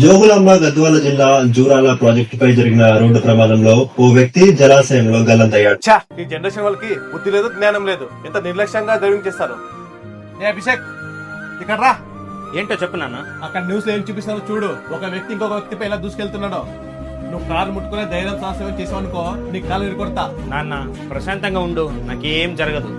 జోగులాంబ గద్వాల జిల్లా జూరాల ప్రాజెక్టుపై జరిగిన రోడ్డు ప్రమాదంలో ఓ వ్యక్తి జలాశయంలో గల్లంతయ్యాడు. ఈ జనరేషన్ వాళ్ళకి బుద్ధి లేదు, జ్ఞానం లేదు. ఎంత నిర్లక్ష్యంగా డ్రైవింగ్ చేస్తారు. ఏ అభిషేక్, ఇక్కడ రా. ఏంటో చెప్పు నాన్న. అక్కడ న్యూస్ లో ఏం చూపిస్తారో చూడు. ఒక వ్యక్తి ఇంకొక వ్యక్తిపై ఎలా దూసుకెళ్తున్నాడో. నువ్వు కారు ముట్టుకునే ధైర్యం సాహసం చేసావనుకో, నీ కాలు విరగొడతా. నాన్న ప్రశాంతంగా ఉండు, నాకేం జరగదు.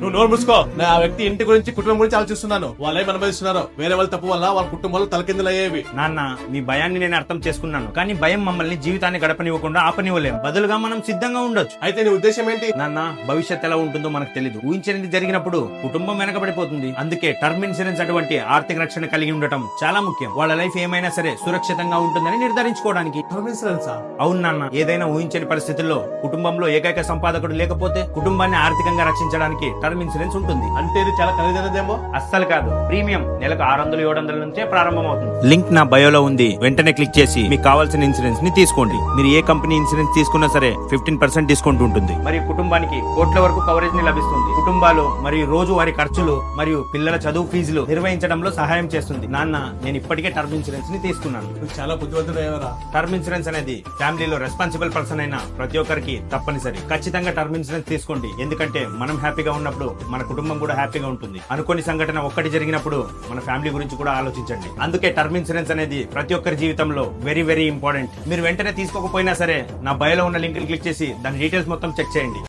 నువ్వు నోరు మూసుకో. నేను ఆ వ్యక్తి ఇంటి గురించి, కుటుంబం గురించి ఆలోచిస్తున్నాను. వాళ్ళే అనుభవిస్తున్నారు. వేరే వాళ్ళ తప్పు వల్ల వాళ్ళ కుటుంబాలు తలకిందులయ్యేవి. నాన్న, మీ భయాన్ని నేను అర్థం చేసుకున్నాను, కానీ భయం మమ్మల్ని జీవితాన్ని గడపనివ్వకుండా ఆపనివ్వలేం. బదులుగా మనం సిద్ధంగా ఉండొచ్చు. అయితే నీ ఉద్దేశం ఏంటి? నాన్న, భవిష్యత్ ఎలా ఉంటుందో మనకు తెలియదు. ఊహించనిది జరిగినప్పుడు కుటుంబం వెనకబడిపోతుంది. అందుకే టర్మ్ ఇన్సూరెన్స్ అటువంటి ఆర్థిక రక్షణ కలిగి ఉండటం చాలా ముఖ్యం. వాళ్ళ లైఫ్ ఏమైనా సరే సురక్షితంగా ఉంటుందని నిర్ధారించుకోవడానికి. టర్మ్ ఇన్సూరెన్సా? అవును నాన్న, ఏదైనా ఊహించని పరిస్థితుల్లో కుటుంబంలో ఏకైక సంపాదకుడు లేకపోతే కుటుంబాన్ని ఆర్థికంగా రక్షించడానికి టర్మ్ ఇన్సూరెన్స్ ఉంటుంది. అంటే ఇది చాలా ఖరీదైనదేమో. అస్సలు కాదు. ప్రీమియం నెలకు 600-700 నుంచే ప్రారంభమవుతుంది. లింక్ నా బయోలో ఉంది. వెంటనే క్లిక్ చేసి మీకు కావాల్సిన ఇన్సూరెన్స్ ని తీసుకోండి. మీరు ఏ కంపెనీ ఇన్సూరెన్స్ తీసుకున్నా సరే 15% డిస్కౌంట్ ఉంటుంది. మరియు కుటుంబానికి కోట్ల వరకు కవరేజ్ ని లభిస్తుంది. కుటుంబాలు మరియు రోజు వారి ఖర్చులు మరియు పిల్లల చదువు ఫీజులు నిర్వహించడంలో సహాయం చేస్తుంది. నాన్న, నేను ఇప్పటికే టర్మ్ ఇన్సూరెన్స్ ని తీసుకున్నాను. నువ్వు చాలా బుద్ధివంతుడయ్యావరా. టర్మ్ ఇన్సూరెన్స్ అనేది ఫ్యామిలీలో రెస్పాన్సిబుల్ పర్సన్ అయిన ప్రతి ఒక్కరికి తప్పనిసరి. ఖచ్చితంగా టర్మ్ ఇన్సూరెన్స్ తీసుకోండి. ఎందుకంటే మనం హ్యాపీగా ఉన్నప్పుడు మన కుటుంబం కూడా హ్యాపీగా ఉంటుంది. అనుకోని సంఘటన ఒక్కటి జరిగినప్పుడు మన ఫ్యామిలీ గురించి కూడా ఆలోచించండి. అందుకే టర్మ్ ఇన్సూరెన్స్ అనేది ప్రతి ఒక్కరి జీవితంలో వెరీ వెరీ ఇంపార్టెంట్. మీరు వెంటనే తీసుకోకపోయినా సరే నా బయోలో ఉన్న లింక్ క్లిక్ చేసి దాని డీటెయిల్స్ మొత్తం చెక్ చేయండి.